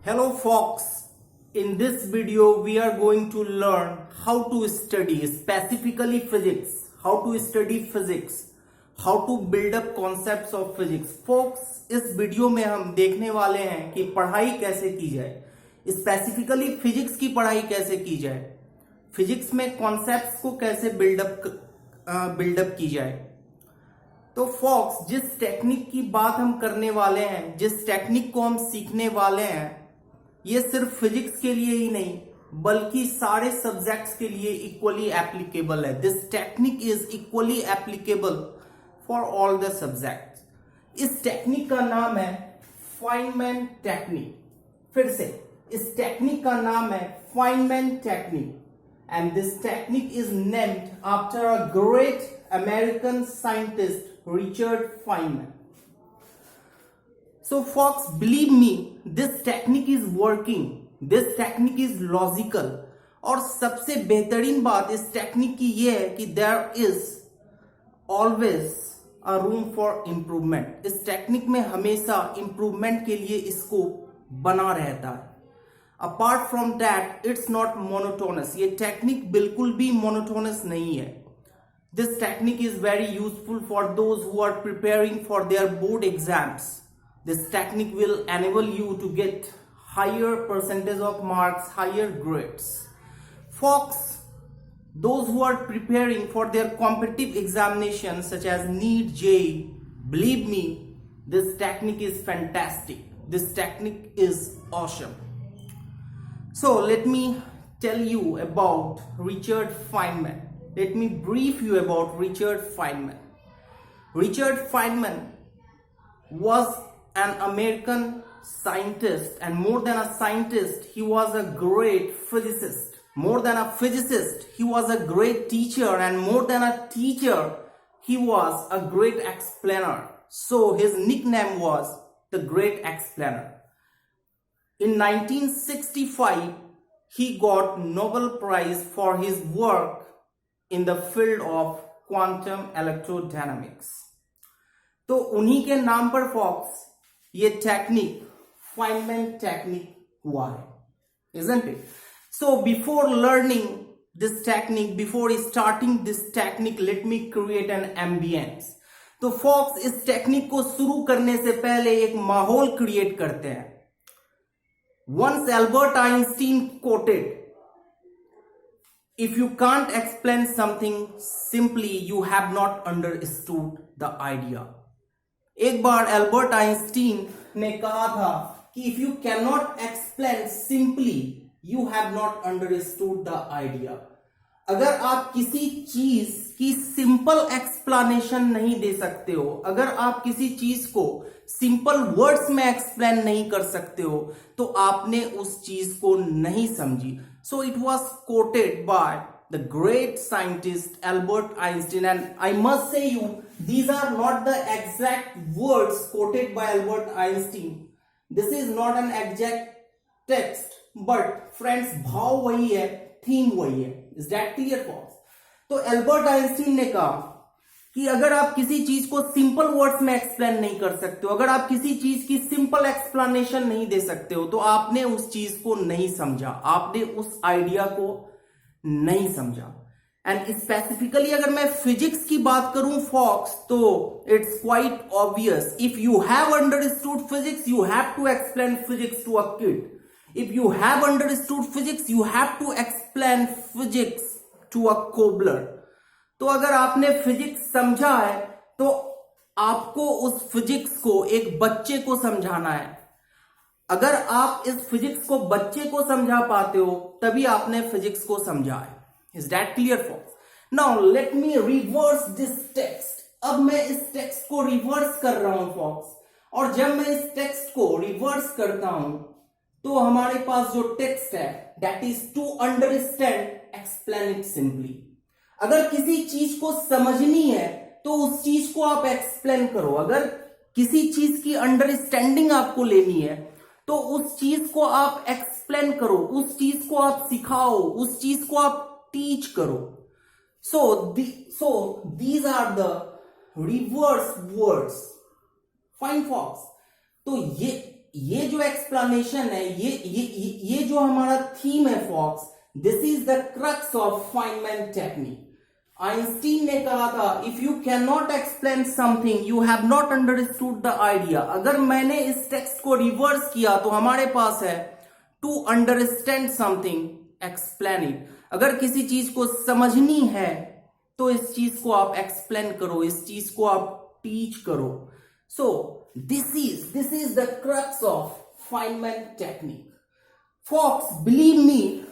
Hello folks, in this video we are going to learn how to study specifically physics, how to study physics, how to build up concepts of physics. Folks, इस video में हम देखने वाले हैं कि पढ़ाई कैसे की जाए, स्पेसिफिकली फिजिक्स की पढ़ाई कैसे की जाए, फिजिक्स में कॉन्सेप्ट्स को कैसे बिल्डअप की जाए। तो फॉक्स, जिस टेक्निक की बात हम करने वाले हैं, जिस टेक्निक को हम सीखने वाले हैं, ये सिर्फ फिजिक्स के लिए ही नहीं बल्कि सारे सब्जेक्ट्स के लिए इक्वली एप्लीकेबल है। This technique is equally applicable for all the subjects. इस टेक्निक का नाम है फाइनमैन टेक्निक। फिर से, इस टेक्निक का नाम है Feynman technique and this technique is named after a great American scientist Richard Feynman. So folks, believe me, this technique is working. This technique is logical. और सबसे बेहतरीन बात इस टेक्निक की ये है कि there is always a room for improvement. इस टेक्निक में हमेशा improvement के लिए स्कोप बना रहता है। Apart from that, it's not monotonous. ये टेक्निक बिल्कुल भी monotonous नहीं है। This technique is very useful for those who are preparing for their board exams. This technique will enable you to get higher percentage of marks, higher grades. Folks, those who are preparing for their competitive examinations such as NEET, JEE, believe me, this technique is fantastic. This technique is awesome. So let me tell you about Richard Feynman. Let me brief you about Richard Feynman. Richard Feynman was an American scientist, and more than a scientist, he was a great physicist. More than a physicist, he was a great teacher, and more than a teacher, he was a great explainer. So his nickname was the Great Explainer. In 1965, he got Nobel Prize for his work in the field of quantum electrodynamics. तो उन्हीं के नाम पर fox ये technique Feynman technique हुआ है, isn't it? So before learning this technique, before starting this technique, let me create an ambience. तो fox, इस टेक्निक को शुरू करने से पहले एक माहौल क्रिएट करते हैं। Once Albert Einstein quoted, "If you can't explain something simply, you have not understood the idea." एक बार एल्बर्ट आइंस्टीन ने कहा था कि if you can not explain simply you have not understood the idea. अगर आप किसी चीज की सिंपल एक्सप्लेनेशन नहीं दे सकते हो, अगर आप किसी चीज को सिंपल वर्ड्स में एक्सप्लेन नहीं कर सकते हो, तो आपने उस चीज को नहीं समझी। So it was quoted by the great scientist Albert Einstein, and I must say you, these are not the exact words quoted by Albert Einstein. This is not an exact text, but friends, भाव वही है, theme वही है। Is that clear folks? तो Albert Einstein ने कहा कि अगर आप किसी चीज को सिंपल वर्ड्स में एक्सप्लेन नहीं कर सकते हो, अगर आप किसी चीज की सिंपल एक्सप्लेनेशन नहीं दे सकते हो, तो आपने उस चीज को नहीं समझा, आपने उस आइडिया को नहीं समझा। एंड स्पेसिफिकली अगर मैं फिजिक्स की बात करूं फॉक्स, तो it's quite obvious, if you have understood physics you have to explain physics to a kid. If you have understood physics you have to explain physics to a cobbler. तो अगर आपने physics समझा है तो आपको उस physics को एक बच्चे को समझाना है। अगर आप इस फिजिक्स को बच्चे को समझा पाते हो तभी आपने फिजिक्स को समझा है। Is that clear folks? Now let me reverse this text. अब मैं इस टेक्स्ट को रिवर्स कर रहा हूं फॉक्स, और जब मैं इस टेक्स्ट को रिवर्स करता हूं तो हमारे पास जो टेक्स्ट है that is to understand explain it simply. अगर किसी चीज को समझनी है तो उस चीज को आप एक्सप्लेन करो। अगर किसी चीज की अंडरस्टैंडिंग आपको लेनी है तो उस चीज को आप एक्सप्लेन करो, उस चीज को आप सिखाओ, उस चीज को आप टीच करो। So these are the reverse words. Fine folks, तो ये ये जो एक्सप्लेनेशन है, ये जो हमारा थीम है folks, this is the crux of Feynman technique. Einstein ने कहा था, if you can not explain something you have not understood the idea. अगर मैंने इस टेक्स्ट को रिवर्स किया तो हमारे पास है, to understand something explain it. अगर किसी चीज को समझनी है तो इस चीज को आप एक्सप्लेन करो, इस चीज को आप टीच करो। So this is the crux of Feynman technique. Folks, believe me,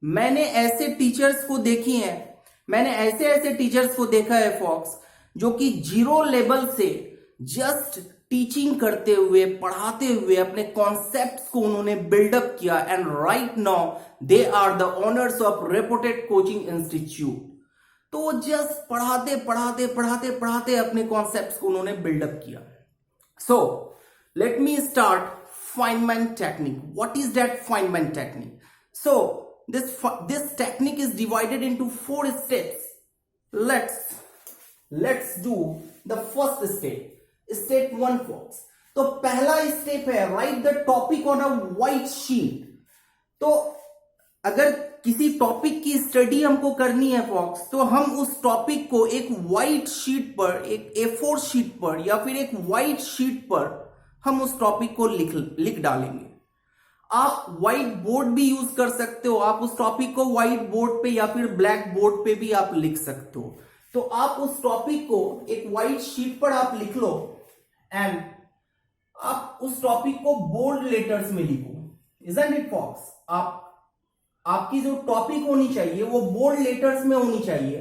मैंने ऐसे टीचर्स को देखी हैं, मैंने ऐसे टीचर्स को देखा है फॉक्स, जो कि जीरो लेवल से जस्ट टीचिंग करते हुए, पढ़ाते हुए अपने कॉन्सेप्ट्स को उन्होंने बिल्डअप किया, and right now they are the owners of reputed coaching institute. तो जस्ट पढ़ाते अपने कॉन्सेप्ट्स को उन्होंने बिल्डअप किया। So let me start Feynman technique. What is that Feynman technique? So this technique is divided into 4 steps. Let's do the first step. Step 1 folks. तो पहला step है, right the topic on a white sheet. तो अगर किसी topic की study हमको करनी है फॉक्स, तो हम उस टॉपिक को एक व्हाइट शीट पर, एक A4 शीट पर या फिर एक व्हाइट शीट पर हम उस टॉपिक को लिख डालेंगे। आप व्हाइट बोर्ड भी यूज कर सकते हो, आप उस टॉपिक को व्हाइट बोर्ड पे या फिर ब्लैक बोर्ड पे भी आप लिख सकते हो। तो आप उस टॉपिक को एक व्हाइट शीट पर आप लिख लो, एंड आप उस टॉपिक को बोल्ड लेटर्स में लिखो। Isn't it folks? आपकी जो टॉपिक होनी चाहिए वो बोल्ड लेटर्स में होनी चाहिए,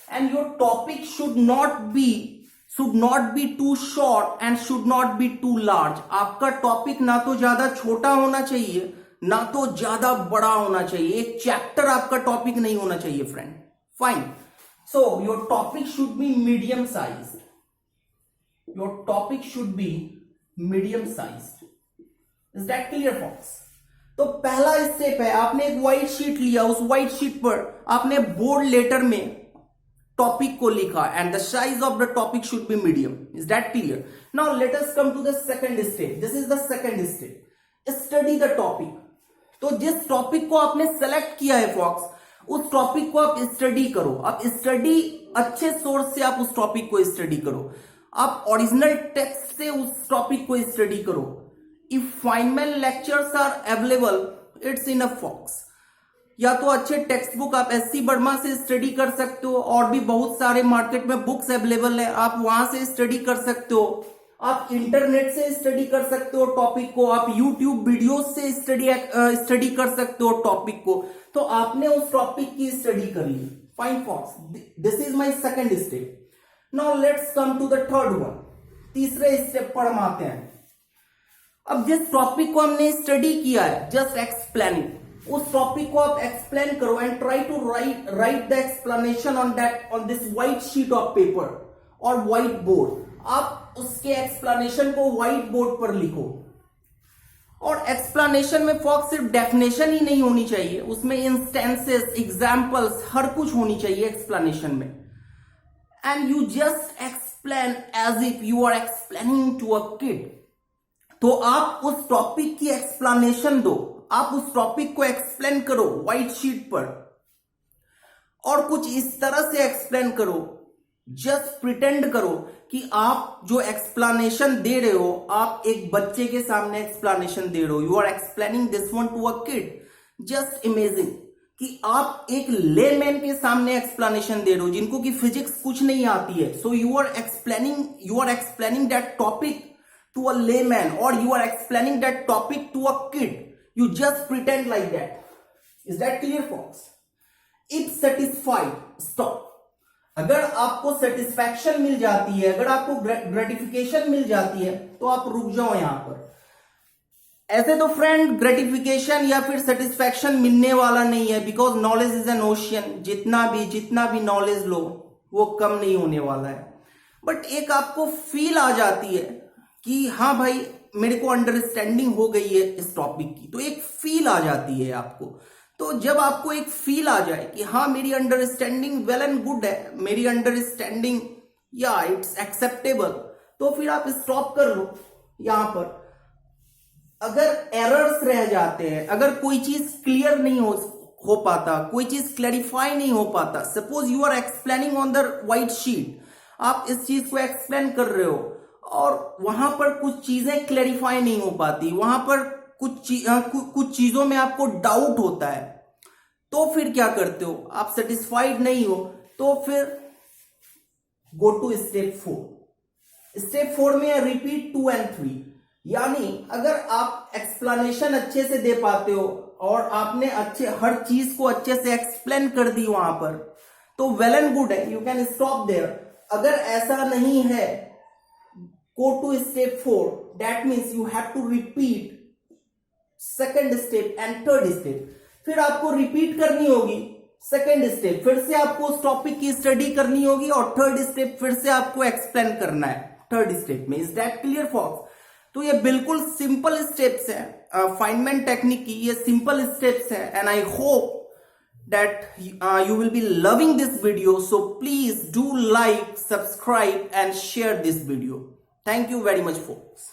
and your topic should not be too short and should not be too large. आपका टॉपिक ना तो ज्यादा छोटा होना चाहिए, ना तो ज्यादा बड़ा होना चाहिए। एक चैप्टर आपका टॉपिक नहीं होना चाहिए friend. Fine. So your topic should be medium size. Your topic should be medium size. Is that clear folks? तो पहला स्टेप है, आपने एक व्हाइट शीट लिया, उस व्हाइट शीट पर आपने बोल्ड लेटर में टॉपिक को लिखा, and the size of the topic should be medium. Is that clear? Now let us come to the second step. This is the second step, study the topic. तो जिस topic को आपने select किया है fox, उस topic को आप study करो। आप स्टडी, अच्छे सोर्स से आप उस टॉपिक को स्टडी करो। आप ओरिजिनल टेक्स्ट से उस टॉपिक को स्टडी करो। If Feynman lectures are available, it's enough folks. या तो अच्छे टेक्स्ट बुक आप SC वर्मा से स्टडी कर सकते हो, और भी बहुत सारे मार्केट में बुक्स अवेलेबल है, आप वहां से स्टडी कर सकते हो। आप इंटरनेट से स्टडी कर सकते हो टॉपिक को, आप यूट्यूब वीडियोस से स्टडी कर सकते हो टॉपिक को। तो आपने उस टॉपिक की स्टडी कर ली। Fine folks, this is my second step. Now let's come to the third one. तीसरे स्टेप पर हम आते हैं। अब जिस टॉपिक को हमने स्टडी किया है, जस्ट एक्सप्लेन इट। उस टॉपिक को आप एक्सप्लेन करो, and try to write the explanation on this white sheet of paper और व्हाइट बोर्ड। आप उसके एक्सप्लेनेशन को व्हाइट बोर्ड पर लिखो। और एक्सप्लेनेशन में फॉक्स सिर्फ डेफिनेशन ही नहीं होनी चाहिए, उसमें इंस्टेंसेस, एग्जाम्पल्स, हर कुछ होनी चाहिए एक्सप्लेनेशन में। And you just explain as if you are explaining to a kid. तो आप उस टॉपिक की एक्सप्लेनेशन दो, आप उस टॉपिक को एक्सप्लेन करो व्हाइट शीट पर, और कुछ इस तरह से एक्सप्लेन करो, जस्ट प्रिटेंड करो कि आप जो एक्सप्लेनेशन दे रहे हो, आप एक बच्चे के सामने एक्सप्लेनेशन दे रहे हो। You are explaining this one to a kid. Just imagine कि आप एक लेमैन के सामने एक्सप्लेनेशन दे रहे हो, जिनको कि फिजिक्स कुछ नहीं आती है। So you are explaining that topic to a layman, or you are explaining that topic to a kid. You just pretend like that. Is that clear folks? If satisfied, stop. अगर आपको satisfaction मिल जाती है, अगर आपको gratification मिल जाती है, तो आप रुक जाओ यहां पर। ऐसे तो फ्रेंड ग्रेटिफिकेशन या फिर सेटिस्फैक्शन मिलने वाला नहीं है, because knowledge is an ocean. जितना भी नॉलेज लो वो कम नहीं होने वाला है। बट एक आपको फील आ जाती है कि हाँ भाई, मेरे को अंडरस्टैंडिंग हो गई है इस टॉपिक की, तो एक फील आ जाती है आपको। तो जब आपको एक फील आ जाए कि हाँ मेरी अंडरस्टैंडिंग वेल एंड गुड है, मेरी अंडरस्टैंडिंग या इट्स एक्सेप्टेबल, तो फिर आप स्टॉप कर लो यहां पर। अगर एरर्स रह जाते हैं, अगर कोई चीज क्लियर नहीं हो पाता, कोई चीज क्लैरिफाई नहीं हो पाता, suppose you are explaining on the white sheet, आप इस चीज को एक्सप्लेन कर रहे हो और वहां पर कुछ चीजें क्लैरिफाई नहीं हो पाती, वहां पर कुछ चीजों में आपको डाउट होता है, तो फिर क्या करते हो, आप सेटिस्फाइड नहीं हो, तो फिर गो टू स्टेप 4। स्टेप 4 में रिपीट 2 and 3। यानी अगर आप एक्सप्लेनेशन अच्छे से दे पाते हो और आपने हर चीज को अच्छे से एक्सप्लेन कर दी वहां पर, तो वेल एंड गुड है, यू कैन स्टॉप देयर। अगर ऐसा नहीं है, go to step 4, that means you have to repeat second step and third step. फिर आपको रिपीट करनी होगी सेकेंड स्टेप, फिर से आपको उस टॉपिक की स्टडी करनी होगी और थर्ड स्टेप फिर से आपको एक्सप्लेन करना है थर्ड स्टेप में। Is that clear folks? तो ये बिल्कुल सिंपल स्टेप्स हैं फाइनमैन टेक्निक की, ये सिंपल स्टेप्स हैं and I hope that you will be loving this video. So please do like, subscribe and share this video. Thank you very much folks.